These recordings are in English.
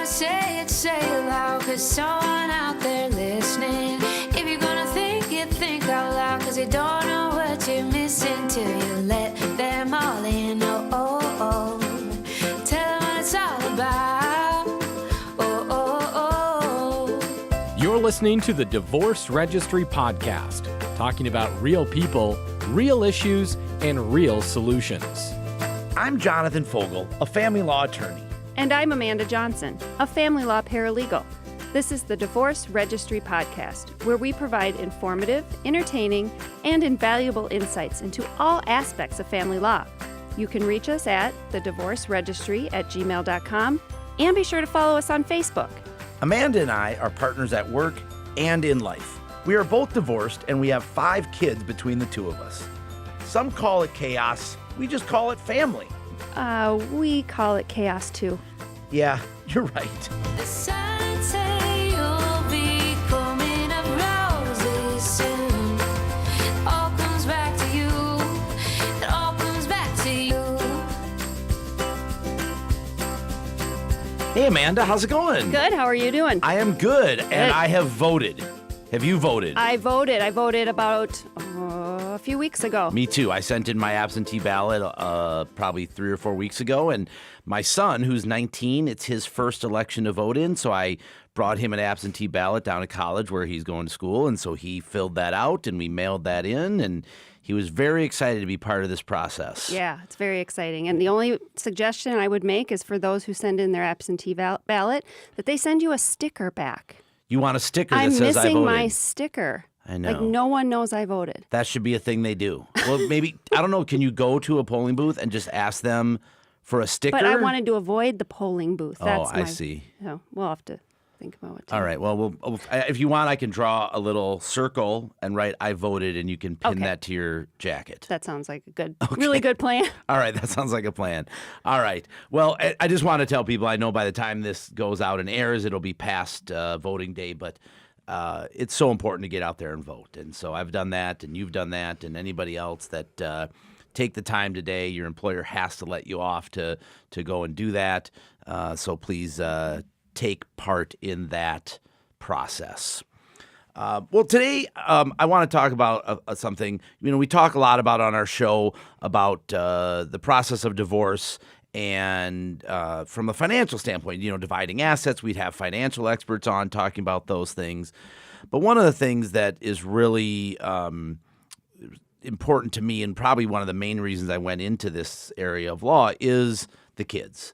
say it loud, 'cause someone out there listening. If you're gonna think it, think out loud, 'cause you don't know what you're missing till you let them all in. Oh, oh, oh. Tell them what it's all about. Oh, oh, oh. You're listening to the Divorce Registry podcast, talking about real people, real issues, and real solutions. I'm Jonathan Fogel, a family law attorney. And I'm Amanda Johnson, a family law paralegal. This is the Divorce Registry podcast, where we provide informative, entertaining, and invaluable insights into all aspects of family law. You can reach us at thedivorceregistry@gmail.com, and be sure to follow us on Facebook. Amanda and I are partners at work and in life. We are both divorced, and we have 5 kids between the two of us. Some call it chaos. We just call it family. We call it chaos too. Yeah, you're right. The signs say you'll be coming up roses soon. It all comes back to you. It all comes back to you. Hey, Amanda, how's it going? Good, how are you doing? I am good, and I have voted. Have you voted? I voted about a few weeks ago. Me too. I sent in my absentee ballot probably 3 or 4 weeks ago, and my son, who's 19, it's his first election to vote in, so I brought him an absentee ballot down to college where he's going to school, and so he filled that out, and we mailed that in, and he was very excited to be part of this process. Yeah, it's very exciting. And the only suggestion I would make is for those who send in their absentee ballot, that they send you a sticker back. You want a sticker that I'm says I voted? missing my sticker. I know. Like, no one knows I voted. That should be a thing they do. Well, maybe, I don't know, can you go to a polling booth and just ask them for a sticker? But I wanted to avoid the polling booth. That's I see. So we'll have to think about what to All do. right. Well, if you want, I can draw a little circle and write "I voted," and you can pin Okay. that to your jacket. That sounds like a good, really good plan. All right. That sounds like a plan. All right. Well, I just want to tell people, I know by the time this goes out and airs, it'll be past voting day, but it's so important to get out there and vote. And so I've done that, and you've done that, and anybody else that take the time today, your employer has to let you off to go and do that. So please take part in that process. Well, today I want to talk about something. You know, we talk a lot about on our show about the process of divorce, and from a financial standpoint, you know, dividing assets. We'd have financial experts on talking about those things. But one of the things that is really important to me, and probably one of the main reasons I went into this area of law, is the kids.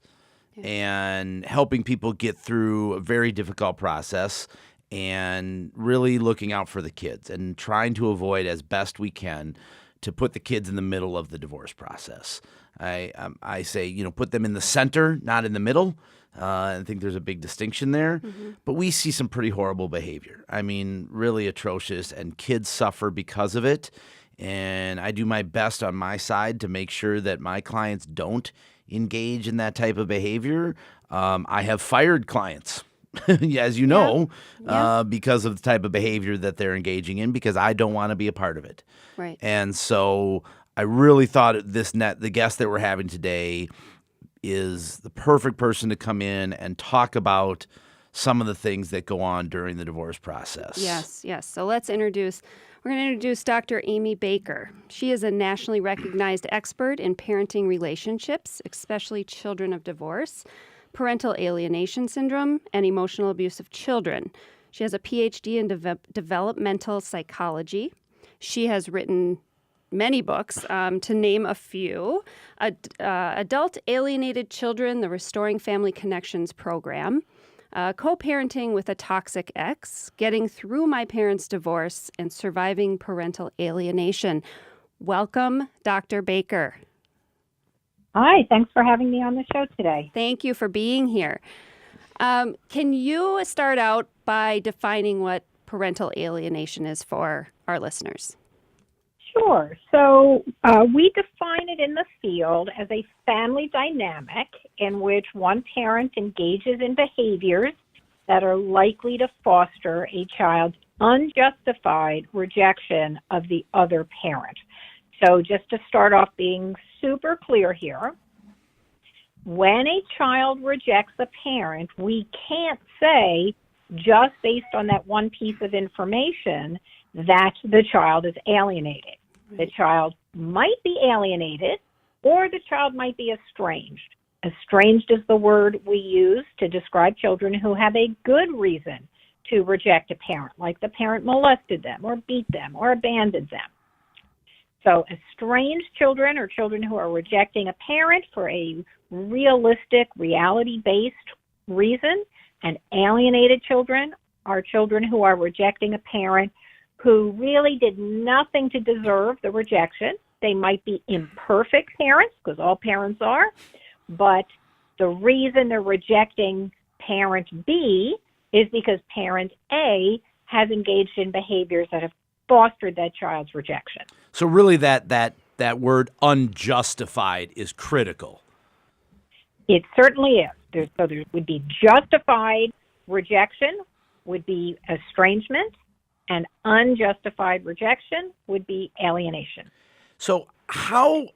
And helping people get through a very difficult process and really looking out for the kids and trying to avoid as best we can to put the kids in the middle of the divorce process. I say, you know, put them in the center, not in the middle. I think there's a big distinction there. Mm-hmm. But we see some pretty horrible behavior. I mean, really atrocious, and kids suffer because of it. And I do my best on my side to make sure that my clients don't engage in that type of behavior. I have fired clients, as you know, because of the type of behavior that they're engaging in, because I don't want to be a part of it. Right. And so I really thought the guest that we're having today is the perfect person to come in and talk about some of the things that go on during the divorce process. Yes. So we're going to introduce Dr. Amy Baker. She is a nationally recognized expert in parenting relationships, especially children of divorce, parental alienation syndrome, and emotional abuse of children. She has a PhD in developmental psychology. She has written many books, to name a few. Adult Alienated Children, the Restoring Family Connections Program, Co-Parenting with a Toxic Ex, Getting Through My Parents' Divorce, and Surviving Parental Alienation. Welcome, Dr. Baker. Hi, thanks for having me on the show today. Thank you for being here. Can you start out by defining what parental alienation is for our listeners? Sure. So we define it in the field as a family dynamic in which one parent engages in behaviors that are likely to foster a child's unjustified rejection of the other parent. So just to start off being super clear here, when a child rejects a parent, we can't say, just based on that one piece of information, that the child is alienated. The child might be alienated, or the child might be estranged. Estranged is the word we use to describe children who have a good reason to reject a parent, like the parent molested them or beat them or abandoned them. So estranged children are children who are rejecting a parent for a realistic, reality-based reason, and alienated children are children who are rejecting a parent who really did nothing to deserve the rejection. They might be imperfect parents, because all parents are, but the reason they're rejecting parent B is because parent A has engaged in behaviors that have fostered that child's rejection. So really that word unjustified is critical. It certainly is. There would be justified rejection, would be estrangement, and unjustified rejection would be alienation. So how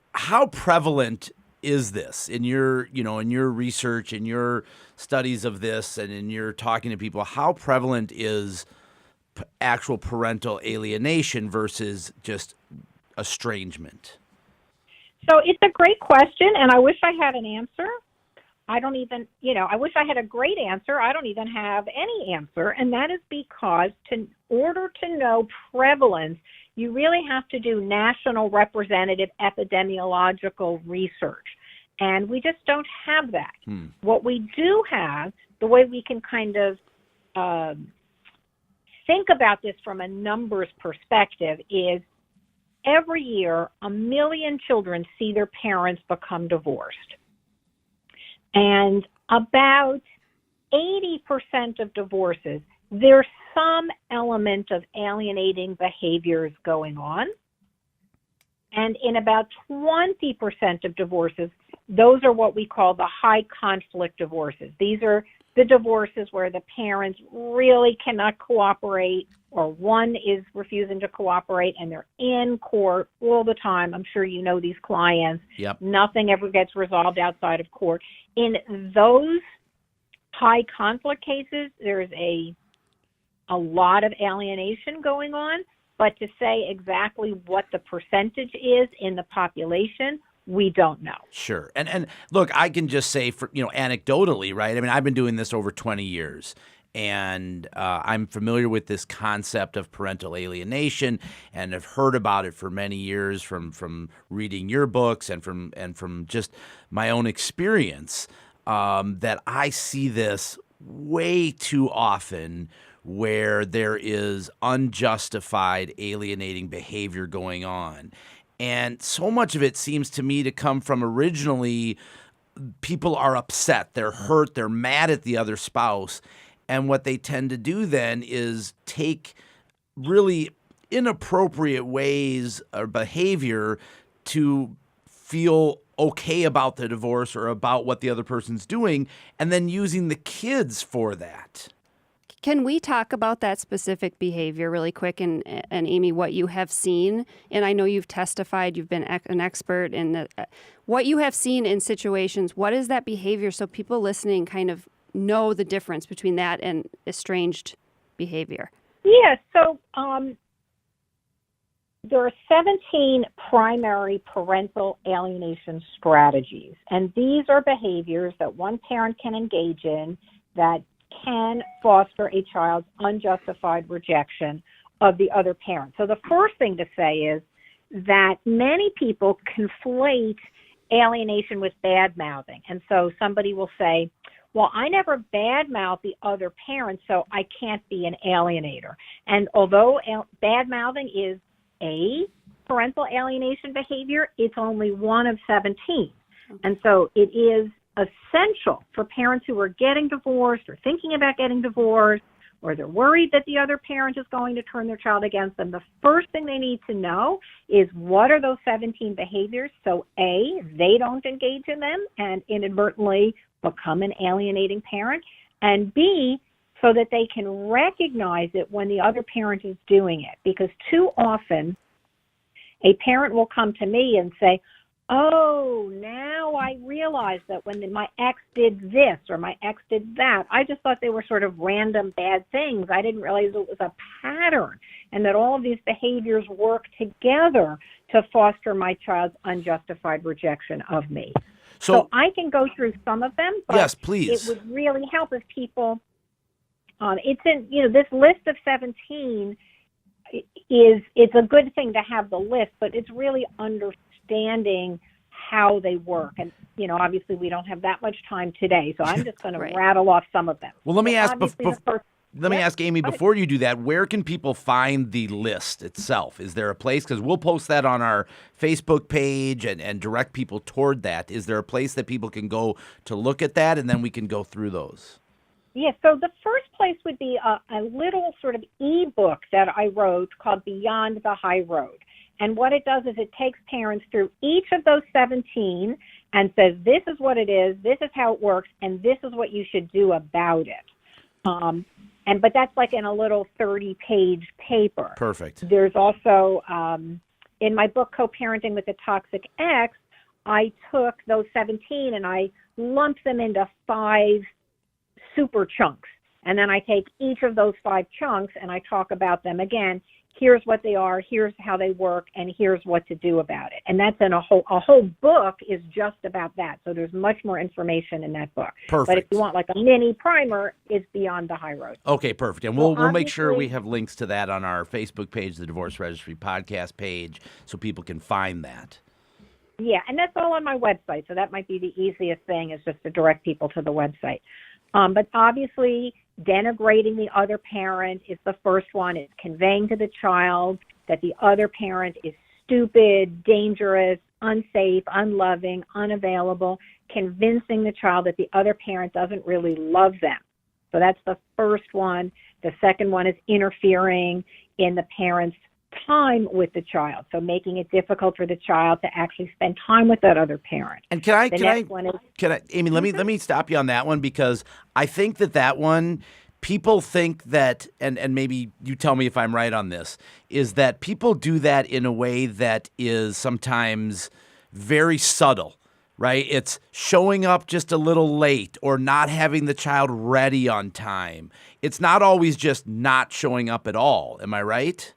prevalent is this in your research, in your studies of this, and in your talking to people? How prevalent is actual parental alienation versus just estrangement? So it's a great question, and I wish I had an answer. I wish I had a great answer. I don't even have any answer, and that is because in order to know prevalence, you really have to do national representative epidemiological research, and we just don't have that. What we do have, the way we can kind of think about this from a numbers perspective, is every year 1 million children see their parents become divorced. And about 80% of divorces, there's some element of alienating behaviors going on. And in about 20% of divorces, those are what we call the high conflict divorces. These are the divorces where the parents really cannot cooperate, or one is refusing to cooperate, and they're in court all the time. I'm sure you know these clients. Yep. Nothing ever gets resolved outside of court. In those high conflict cases, there's a lot of alienation going on, but to say exactly what the percentage is in the population, we don't know. Sure. And look, I can just say, anecdotally, right? I mean, I've been doing this over 20 years, and I'm familiar with this concept of parental alienation, and have heard about it for many years from reading your books and from just my own experience, that I see this way too often where there is unjustified alienating behavior going on. And so much of it seems to me to come from originally people are upset, they're hurt, they're mad at the other spouse. And what they tend to do then is take really inappropriate ways or behavior to feel okay about the divorce or about what the other person's doing, and then using the kids for that. Can we talk about that specific behavior really quick, and Amy, what you have seen? And I know you've testified, you've been an expert in what you have seen in situations. What is that behavior, so people listening kind of know the difference between that and estranged behavior? Yeah, so there are 17 primary parental alienation strategies, and these are behaviors that one parent can engage in that can foster a child's unjustified rejection of the other parent. So the first thing to say is that many people conflate alienation with bad-mouthing. And so somebody will say, well, I never bad-mouth the other parent, so I can't be an alienator. And although bad-mouthing is a parental alienation behavior, it's only one of 17. And so it is essential for parents who are getting divorced or thinking about getting divorced, or they're worried that the other parent is going to turn their child against them. The first thing they need to know is, what are those 17 behaviors? So A, they don't engage in them and inadvertently become an alienating parent, and B, so that they can recognize it when the other parent is doing it. Because too often a parent will come to me and say, oh, now I realize that when my ex did this or my ex did that, I just thought they were sort of random bad things. I didn't realize it was a pattern and that all of these behaviors work together to foster my child's unjustified rejection of me. So I can go through some of them, but yes, please. It would really help if people, it's in, this list of 17 it's a good thing to have the list, but it's really understanding how they work. And, obviously we don't have that much time today, so I'm just going to rattle off some of them. Well, let me ask, Let me ask Amy, before you do that, where can people find the list itself? Is there a place? Because we'll post that on our Facebook page and direct people toward that. Is there a place that people can go to look at that, and then we can go through those? Yeah, so the first place would be a little sort of e-book that I wrote called Beyond the High Road. And what it does is it takes parents through each of those 17 and says, this is what it is, this is how it works, and this is what you should do about it. But that's like in a little 30-page paper. Perfect. There's also, in my book, Co-Parenting with a Toxic Ex, I took those 17 and I lumped them into 5 super chunks. And then I take each of those 5 chunks and I talk about them again. Here's what they are, here's how they work, and here's what to do about it. And that's in a whole book is just about that. So there's much more information in that book. Perfect. But if you want like a mini primer, it's Beyond the High Road. Okay, perfect. And we'll make sure we have links to that on our Facebook page, the Divorce Registry podcast page, so people can find that. Yeah, and that's all on my website. So that might be the easiest thing is just to direct people to the website. But obviously, denigrating the other parent is the first one. It's conveying to the child that the other parent is stupid, dangerous, unsafe, unloving, unavailable, convincing the child that the other parent doesn't really love them. So that's the first one. The second one is interfering in the parent's time with the child, so making it difficult for the child to actually spend time with that other parent. And Amy, let me stop you on that one, because I think that one, people think that, and maybe you tell me if I'm right on this, is that people do that in a way that is sometimes very subtle, right? It's showing up just a little late or not having the child ready on time. It's not always just not showing up at all. Am I right?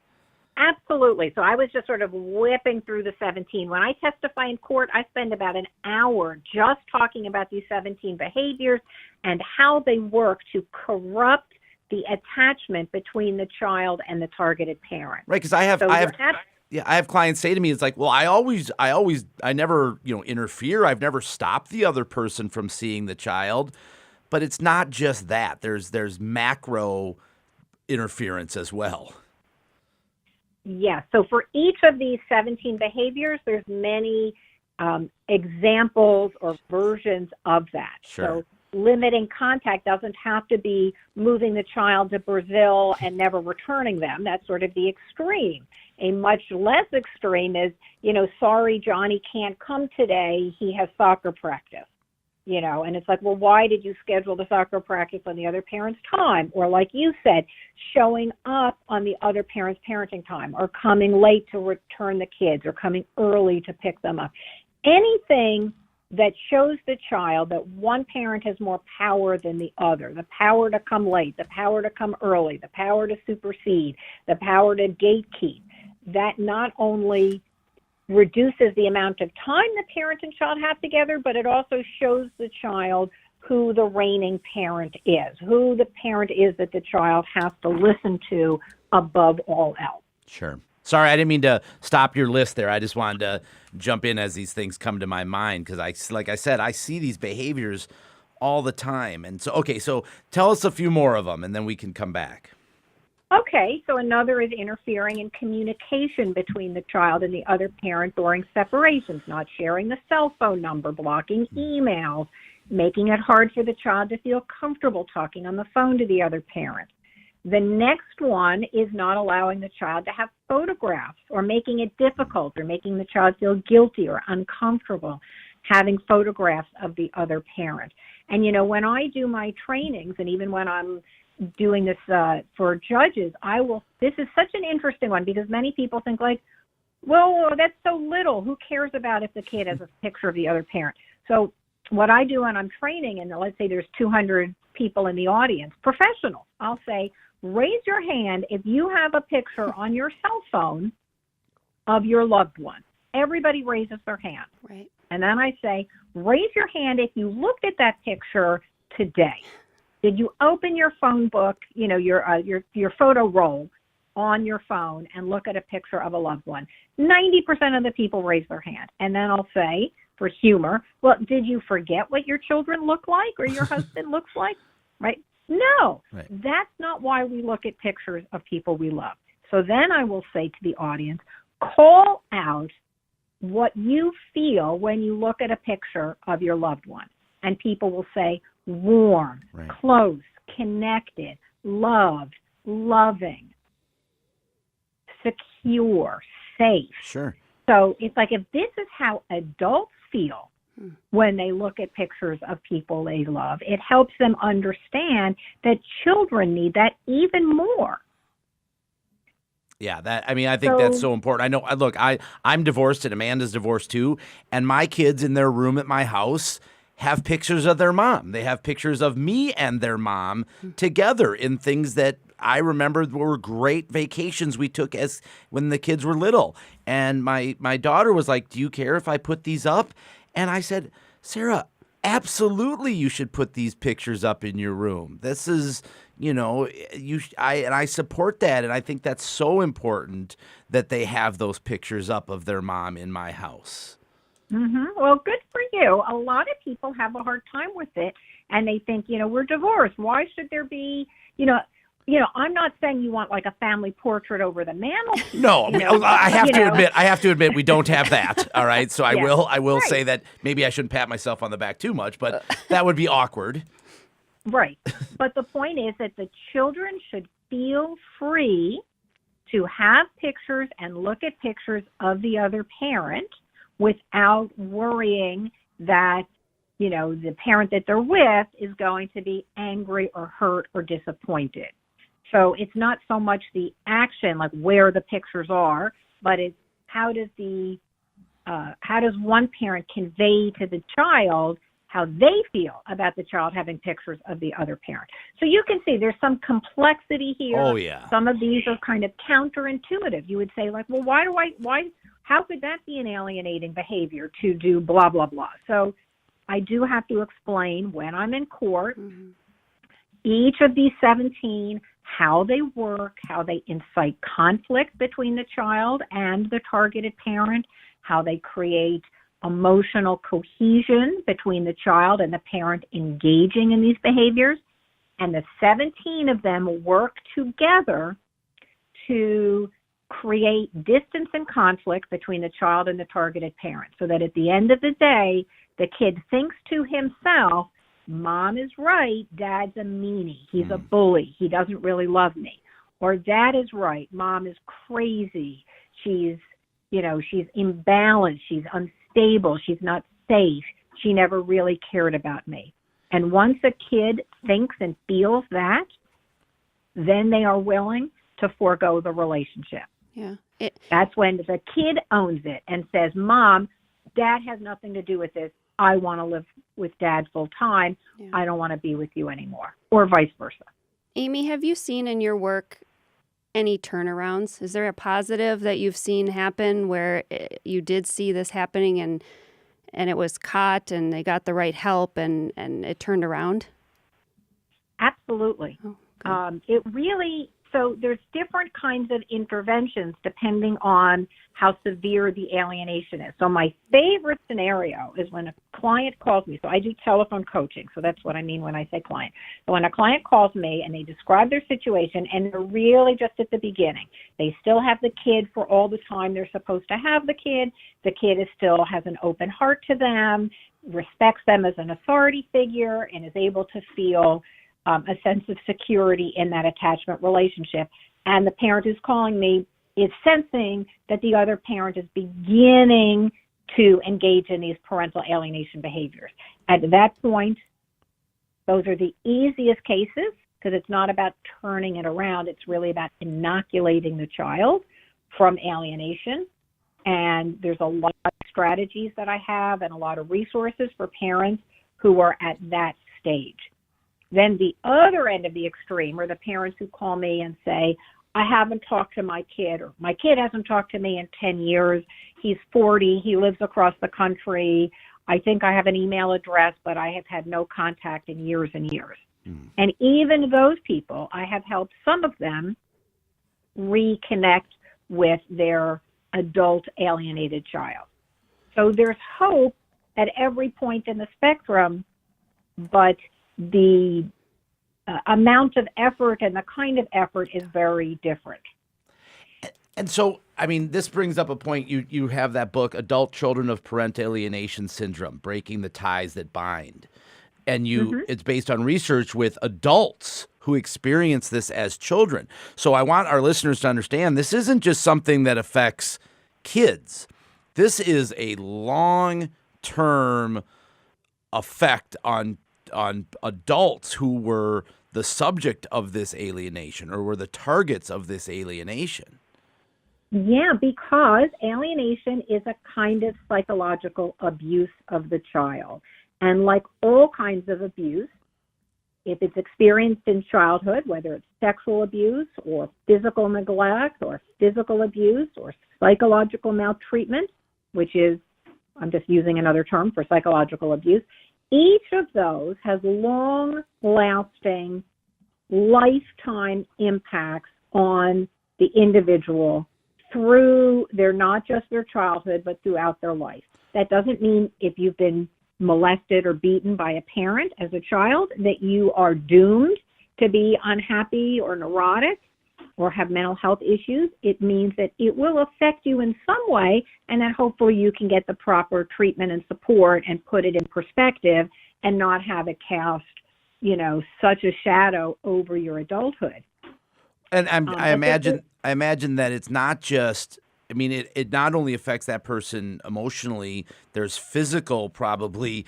Absolutely. So I was just sort of whipping through the 17. When I testify in court, I spend about an hour just talking about these 17 behaviors and how they work to corrupt the attachment between the child and the targeted parent. Right, because I have clients say to me, it's like, well, I never, interfere. I've never stopped the other person from seeing the child. But it's not just that. There's macro interference as well. Yeah, so for each of these 17 behaviors, there's many examples or versions of that. Sure. So limiting contact doesn't have to be moving the child to Brazil and never returning them. That's sort of the extreme. A much less extreme is, sorry, Johnny can't come today. He has soccer practice. And it's like, well, why did you schedule the soccer practice on the other parent's time? Or like you said, showing up on the other parent's parenting time, or coming late to return the kids, or coming early to pick them up. Anything that shows the child that one parent has more power than the other, the power to come late, the power to come early, the power to supersede, the power to gatekeep, that not only reduces the amount of time the parent and child have together, but it also shows the child who the reigning parent is, who the parent is that the child has to listen to above all else. Sure. Sorry, I didn't mean to stop your list there. I just wanted to jump in as these things come to my mind, because like I said, I see these behaviors all the time. And so tell us a few more of them, and then we can come back. Okay, so another is interfering in communication between the child and the other parent during separations, not sharing the cell phone number, blocking emails, making it hard for the child to feel comfortable talking on the phone to the other parent. The next one is not allowing the child to have photographs, or making it difficult, or making the child feel guilty or uncomfortable having photographs of the other parent. And, when I do my trainings, and even when I'm doing this for judges, this is such an interesting one, because many people think like, Well, that's so little. Who cares about if the kid has a picture of the other parent? So what I do when I'm training, and let's say there's 200 people in the audience, professionals, I'll say, raise your hand if you have a picture on your cell phone of your loved one. Everybody raises their hand. Right. And then I say, raise your hand if you looked at that picture today. Did you open your phone book, your photo roll on your phone and look at a picture of a loved one? 90% of the people raise their hand. And then I'll say, for humor, well, did you forget what your children look like or your husband looks like? Right? No, Right. That's not why we look at pictures of people we love. So then I will say to the audience, call out what you feel when you look at a picture of your loved one. And people will say warm, Right. close, connected, loved, loving, secure, safe. Sure. So it's like, if this is how adults feel when they look at pictures of people they love, it helps them understand that children need that even more. Yeah, I think that's so important. I know, look, I'm divorced and Amanda's divorced too, and my kids in their room at my house have pictures of their mom. They have pictures of me and their mom together in things that I remember were great vacations we took as when the kids were little. And my daughter was like, "Do you care if I put these up?" And I said, "Sarah, absolutely you should put these pictures up in your room. This is, I support that, and I think that's so important that they have those pictures up of their mom in my house." Mm-hmm. Well, good for you. A lot of people have a hard time with it, and they think, we're divorced. Why should there be, I'm not saying you want like a family portrait over the mantelpiece. No, I have to admit we don't have that. All right, so I will Right. say that maybe I shouldn't pat myself on the back too much, but that would be awkward. Right. But the point is that the children should feel free to have pictures and look at pictures of the other parent without worrying that, the parent that they're with is going to be angry or hurt or disappointed. So it's not so much the action, like where the pictures are, but it's how does one parent convey to the child how they feel about the child having pictures of the other parent. So you can see there's some complexity here. Oh, yeah. Some of these are kind of counterintuitive. You would say like, well, how could that be an alienating behavior to do blah, blah, blah? So I do have to explain when I'm in court, each of these 17, how they work, how they incite conflict between the child and the targeted parent, how they create emotional cohesion between the child and the parent engaging in these behaviors. And the 17 of them work together to create distance and conflict between the child and the targeted parent, so that at the end of the day, the kid thinks to himself, Mom is right, Dad's a meanie, he's a bully, he doesn't really love me. Or Dad is right, Mom is crazy, she's imbalanced, she's unstable, she's not safe, she never really cared about me. And once a kid thinks and feels that, then they are willing to forego the relationship. Yeah. That's when the kid owns it and says, Mom, Dad has nothing to do with this. I want to live with Dad full time. Yeah. I don't want to be with you anymore, or vice versa. Amy, have you seen in your work any turnarounds? Is there a positive that you've seen happen where you did see this happening and it was caught and they got the right help and it turned around? Absolutely. Oh, So there's different kinds of interventions depending on how severe the alienation is. So my favorite scenario is when a client calls me. So I do telephone coaching. So that's what I mean when I say client. So when a client calls me and they describe their situation and they're really just at the beginning, they still have the kid for all the time they're supposed to have the kid. The kid still has an open heart to them, respects them as an authority figure, and is able to feel a sense of security in that attachment relationship. And the parent who's calling me is sensing that the other parent is beginning to engage in these parental alienation behaviors. At that point, those are the easiest cases because it's not about turning it around. It's really about inoculating the child from alienation. And there's a lot of strategies that I have and a lot of resources for parents who are at that stage. Then the other end of the extreme are the parents who call me and say, I haven't talked to my kid, or my kid hasn't talked to me in 10 years. He's 40. He lives across the country. I think I have an email address, but I have had no contact in years and years. And even those people, I have helped some of them reconnect with their adult alienated child. So there's hope at every point in the spectrum, but the amount of effort and the kind of effort is very different. And so, I mean, this brings up a point. You have that book, Adult Children of Parental Alienation Syndrome, Breaking the Ties That Bind. And it's based on research with adults who experience this as children. So I want our listeners to understand this isn't just something that affects kids. This is a long-term effect on adults who were the subject of this alienation or were the targets of this alienation. Yeah, because alienation is a kind of psychological abuse of the child. And like all kinds of abuse, if it's experienced in childhood, whether it's sexual abuse or physical neglect or physical abuse or psychological maltreatment, which is, I'm just using another term for psychological abuse, each of those has long-lasting, lifetime impacts on the individual through not just their childhood, but throughout their life. That doesn't mean if you've been molested or beaten by a parent as a child that you are doomed to be unhappy or neurotic or have mental health issues. It means that it will affect you in some way, and that hopefully you can get the proper treatment and support and put it in perspective and not have it cast, such a shadow over your adulthood. And I imagine that it's not just, it not only affects that person emotionally, there's physical probably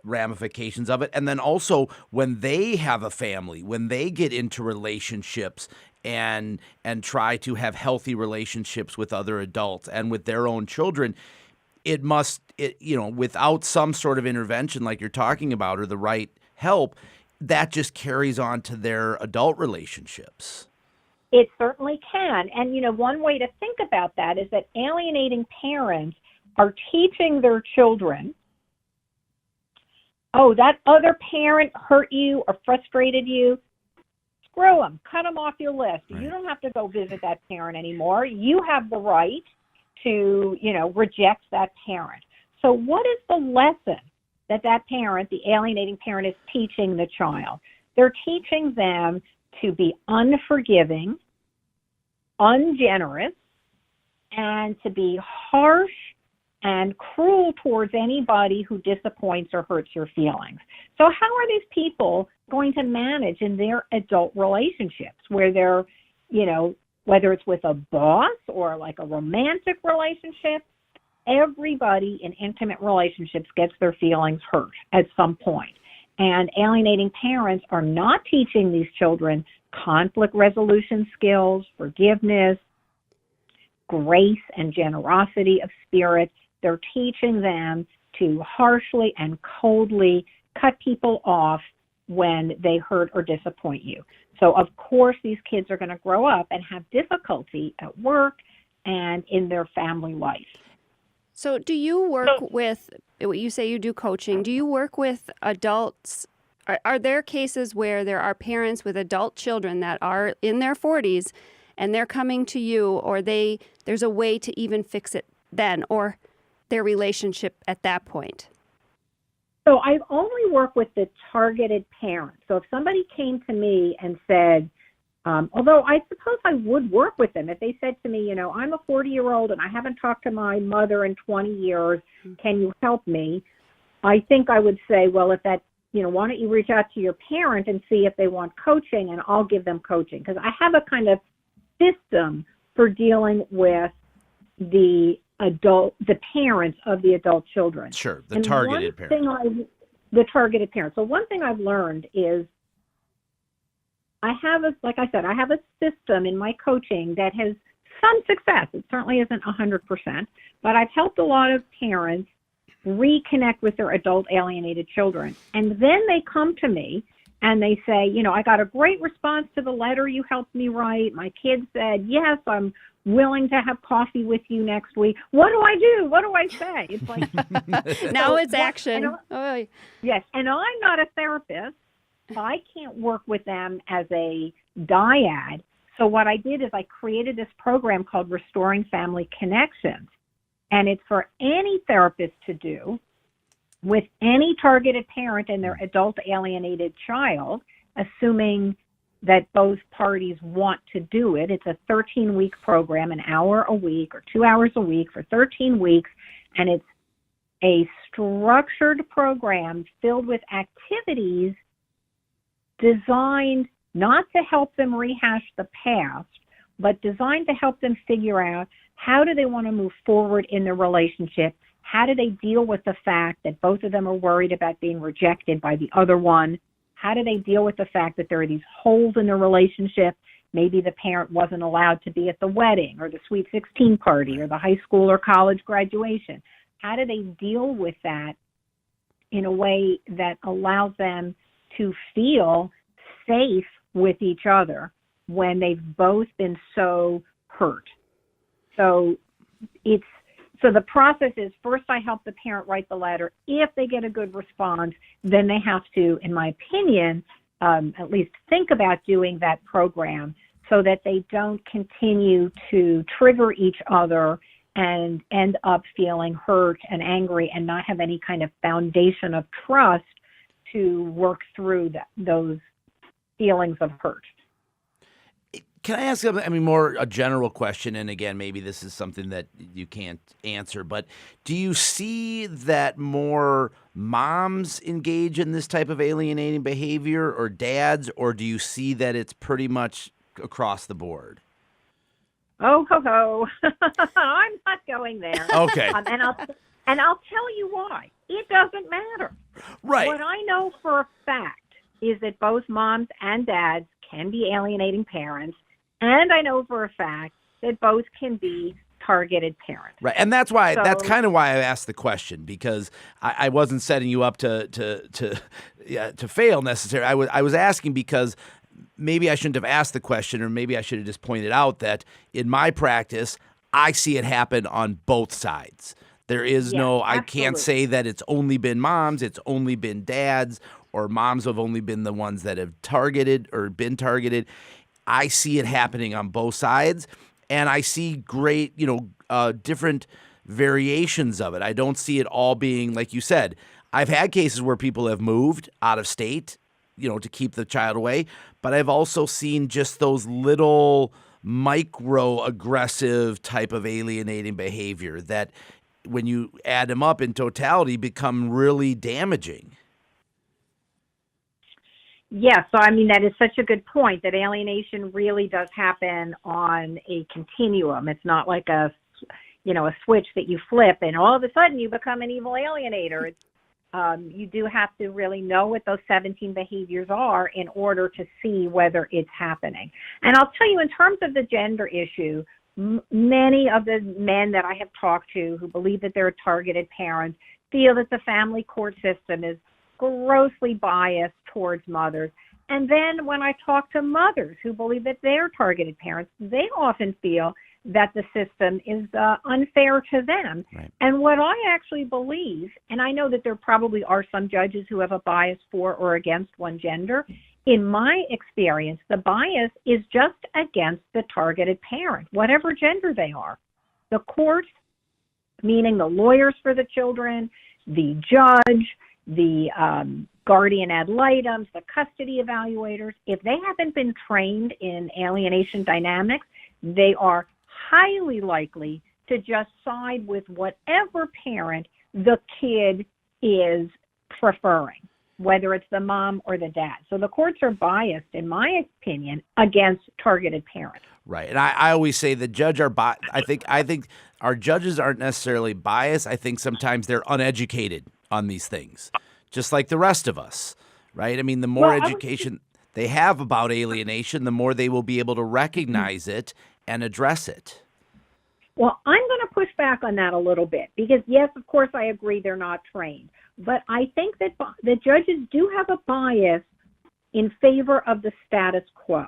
ramifications of it. And then also when they have a family, when they get into relationships and try to have healthy relationships with other adults and with their own children, without some sort of intervention like you're talking about or the right help, that just carries on to their adult relationships. It certainly can. And, one way to think about that is that alienating parents are teaching their children, oh, that other parent hurt you or frustrated you. Screw them. Cut them off your list. Right. You don't have to go visit that parent anymore. You have the right to, reject that parent. So what is the lesson that parent, the alienating parent, is teaching the child? They're teaching them to be unforgiving, ungenerous, and to be harsh and cruel towards anybody who disappoints or hurts your feelings. So how are these people going to manage in their adult relationships where they're, whether it's with a boss or like a romantic relationship? Everybody in intimate relationships gets their feelings hurt at some point. And alienating parents are not teaching these children conflict resolution skills, forgiveness, grace and generosity of spirit. They're teaching them to harshly and coldly cut people off when they hurt or disappoint you. So, of course, these kids are going to grow up and have difficulty at work and in their family life. So do you work with, you say you do coaching, do you work with adults? Are there cases where there are parents with adult children that are in their 40s and they're coming to you, or there's a way to even fix it then, or their relationship at that point? So I only work with the targeted parent. So if somebody came to me and said, although I suppose I would work with them if they said to me, I'm a 40-year-old and I haven't talked to my mother in 20 years. Can you help me? I think I would say, well, if that, why don't you reach out to your parent and see if they want coaching, and I'll give them coaching, because I have a kind of system for dealing with the parents of the adult children. Sure, the targeted parent. The targeted parent. So one thing I've learned is I have a system in my coaching that has some success. It certainly isn't 100%, but I've helped a lot of parents reconnect with their adult alienated children. And then they come to me and they say, you know, I got a great response to the letter you helped me write. My kid said, yes, I'm willing to have coffee with you next week. What do I do? What do I say? It's like, Now so it's action. Yes, and I'm not a therapist. I can't work with them as a dyad. So what I did is I created this program called Restoring Family Connections. And it's for any therapist to do with any targeted parent and their adult alienated child, assuming that both parties want to do it. It's a 13-week program, an hour a week or 2 hours a week for 13 weeks. And it's a structured program filled with activities designed not to help them rehash the past, but designed to help them figure out how do they want to move forward in their relationship. How do they deal with the fact that both of them are worried about being rejected by the other one? How do they deal with the fact that there are these holes in their relationship? Maybe the parent wasn't allowed to be at the wedding or the Sweet 16 party or the high school or college graduation. How do they deal with that in a way that allows them to feel safe with each other when they've both been so hurt? So the process is, first I help the parent write the letter. If they get a good response, then they have to, in my opinion, at least think about doing that program so that they don't continue to trigger each other and end up feeling hurt and angry and not have any kind of foundation of trust to work through those feelings of hurt. Can I ask, more a general question, and again, maybe this is something that you can't answer, but do you see that more moms engage in this type of alienating behavior or dads, or do you see that it's pretty much across the board? Oh, ho, ho. I'm not going there. Okay. And I'll tell you why. It doesn't matter. Right. What I know for a fact is that both moms and dads can be alienating parents. And I know for a fact that both can be targeted parents. Right, and that's kind of why I asked the question, because I wasn't setting you up to fail necessarily. I was asking because maybe I shouldn't have asked the question, or maybe I should have just pointed out that in my practice, I see it happen on both sides. There is I can't say that it's only been moms, it's only been dads, or moms have only been the ones that have targeted or been targeted. I see it happening on both sides, and I see great, different variations of it. I don't see it all being, like you said, I've had cases where people have moved out of state, to keep the child away, but I've also seen just those little micro-aggressive type of alienating behavior that, when you add them up in totality, become really damaging. Yes, so that is such a good point, that alienation really does happen on a continuum. It's not like a switch that you flip and all of a sudden you become an evil alienator. You do have to really know what those 17 behaviors are in order to see whether it's happening. And I'll tell you, in terms of the gender issue, many of the men that I have talked to who believe that they're targeted parents feel that the family court system is grossly biased towards mothers. And then when I talk to mothers who believe that they're targeted parents, they often feel that the system is unfair to them. Right. And what I actually believe, and I know that there probably are some judges who have a bias for or against one gender, in my experience, the bias is just against the targeted parent, whatever gender they are. The court, meaning the lawyers for the children, the judge, the guardian ad litem, the custody evaluators, if they haven't been trained in alienation dynamics, they are highly likely to just side with whatever parent the kid is preferring, whether it's the mom or the dad. So the courts are biased, in my opinion, against targeted parents. Right, and I always say the judge are I think our judges aren't necessarily biased. I think sometimes they're uneducated on these things, just like the rest of us, right? The more education they have about alienation, the more they will be able to recognize it and address it. Well, I'm going to push back on that a little bit because, yes, of course, I agree they're not trained. But I think that the judges do have a bias in favor of the status quo.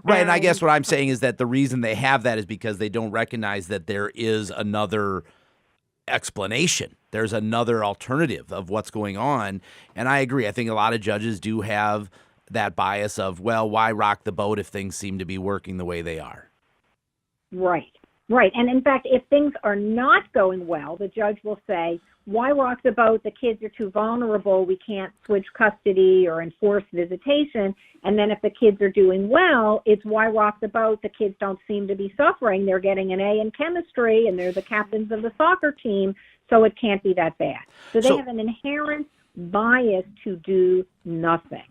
Right, and I guess what I'm saying is that the reason they have that is because they don't recognize that there is another explanation. There's another alternative of what's going on. And I agree. I think a lot of judges do have that bias of, well, why rock the boat if things seem to be working the way they are? Right. And in fact, if things are not going well, the judge will say, why rock the boat? The kids are too vulnerable. We can't switch custody or enforce visitation. And then if the kids are doing well, it's why rock the boat? The kids don't seem to be suffering. They're getting an A in chemistry and they're the captains of the soccer team, so it can't be that bad. So they have an inherent bias to do nothing.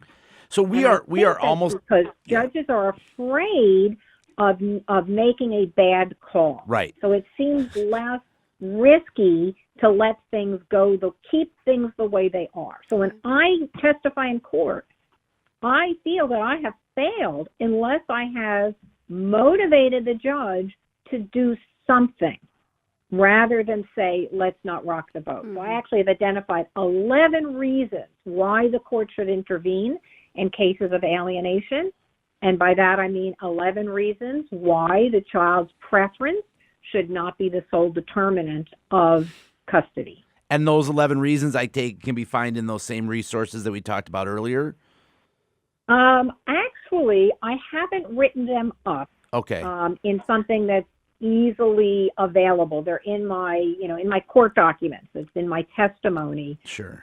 So we are almost because judges are afraid of making a bad call. Right. So it seems less risky to let things go, keep things the way they are. So when I testify in court, I feel that I have failed unless I have motivated the judge to do something rather than say, let's not rock the boat. So I actually have identified 11 reasons why the court should intervene in cases of alienation. And by that, I mean 11 reasons why the child's preference should not be the sole determinant of custody. And those 11 reasons I take can be found in those same resources that we talked about earlier? Actually, I haven't written them up. Okay. In something that's easily available. They're in my court documents. It's in my testimony. Sure.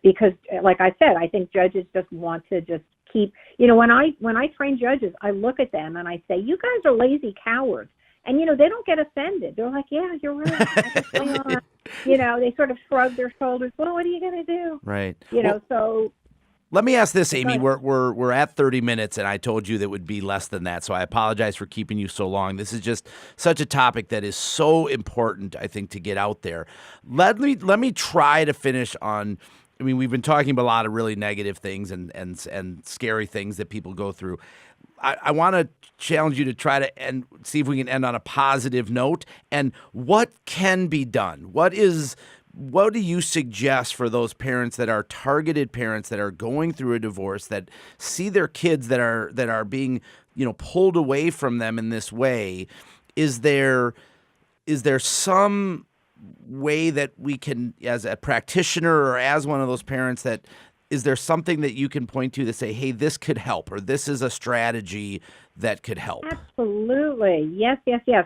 Because, like I said, I think judges just want to just keep, when I train judges, I look at them and I say, you guys are lazy cowards. And, they don't get offended. They're like, yeah, you're right. They sort of shrug their shoulders. Well, what are you going to do? Right. So. Let me ask this, Amy. We're at 30 minutes, and I told you that would be less than that, so I apologize for keeping you so long. This is just such a topic that is so important, I think, to get out there. Let me try to finish on. I mean, we've been talking about a lot of really negative things and scary things that people go through. I want to challenge you to try to see if we can end on a positive note. And what can be done? What do you suggest for those parents that are targeted parents that are going through a divorce, that see their kids that are being pulled away from them in this way? Is there some way that we can, as a practitioner or as one of those parents, is there something that you can point to say, hey, this could help, or this is a strategy that could help? Absolutely. Yes.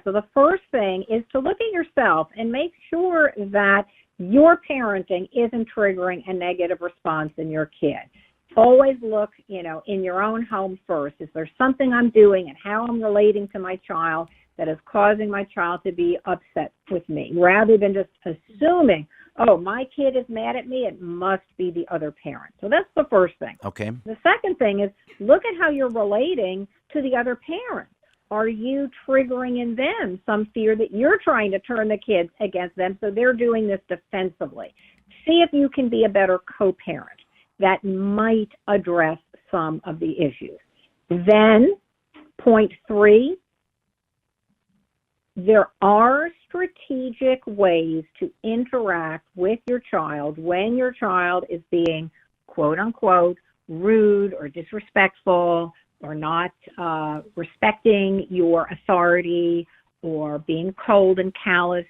So the first thing is to look at yourself and make sure that your parenting isn't triggering a negative response in your kid. Always look, in your own home first. Is there something I'm doing and how I'm relating to my child that is causing my child to be upset with me, rather than just assuming, oh, my kid is mad at me, it must be the other parent. So that's the first thing. Okay. The second thing is look at how you're relating to the other parent. Are you triggering in them some fear that you're trying to turn the kids against them, so they're doing this defensively? See if you can be a better co-parent. That might address some of the issues. Then, point 3, there are strategic ways to interact with your child when your child is being, quote unquote, rude or disrespectful, or not respecting your authority, or being cold and callous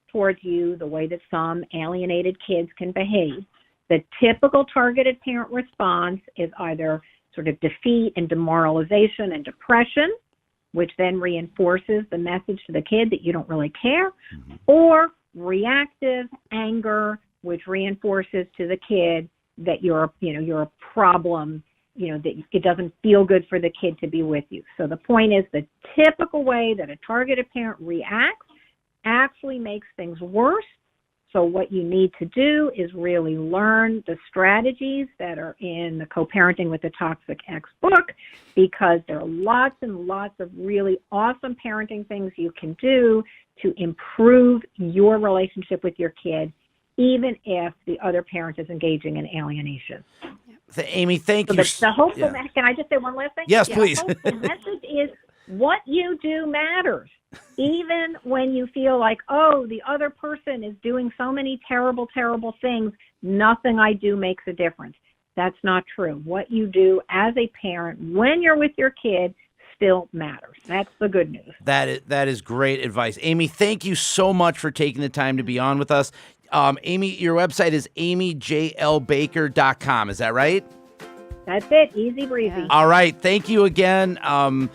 towards you, the way that some alienated kids can behave. The typical targeted parent response is either sort of defeat and demoralization and depression, which then reinforces the message to the kid that you don't really care, or reactive anger, which reinforces to the kid that you're a problem, that it doesn't feel good for the kid to be with you. So the point is, the typical way that a targeted parent reacts actually makes things worse. So what you need to do is really learn the strategies that are in the Co-Parenting with the Toxic Ex book, because there are lots and lots of really awesome parenting things you can do to improve your relationship with your kid, even if the other parent is engaging in alienation. Amy, thank you. The hopeful, can I just say one last thing? Yes, please. The hopeful message is What you do matters. Even when you feel like, oh, the other person is doing so many terrible, terrible things, nothing I do makes a difference. That's not true. What you do as a parent when you're with your kid still matters. That's the good news. That is great advice. Amy, thank you so much for taking the time to be on with us. Amy, your website is amyjlbaker.com. Is that right? That's it. Easy breezy. Yeah. All right. Thank you again.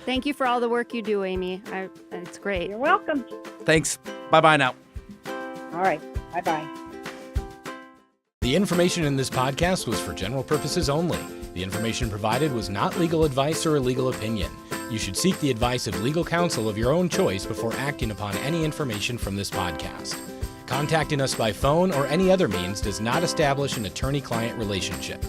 Thank you for all the work you do, Amy. It's great. You're welcome. Thanks. Bye-bye now. All right. Bye-bye. The information in this podcast was for general purposes only. The information provided was not legal advice or a legal opinion. You should seek the advice of legal counsel of your own choice before acting upon any information from this podcast. Contacting us by phone or any other means does not establish an attorney-client relationship.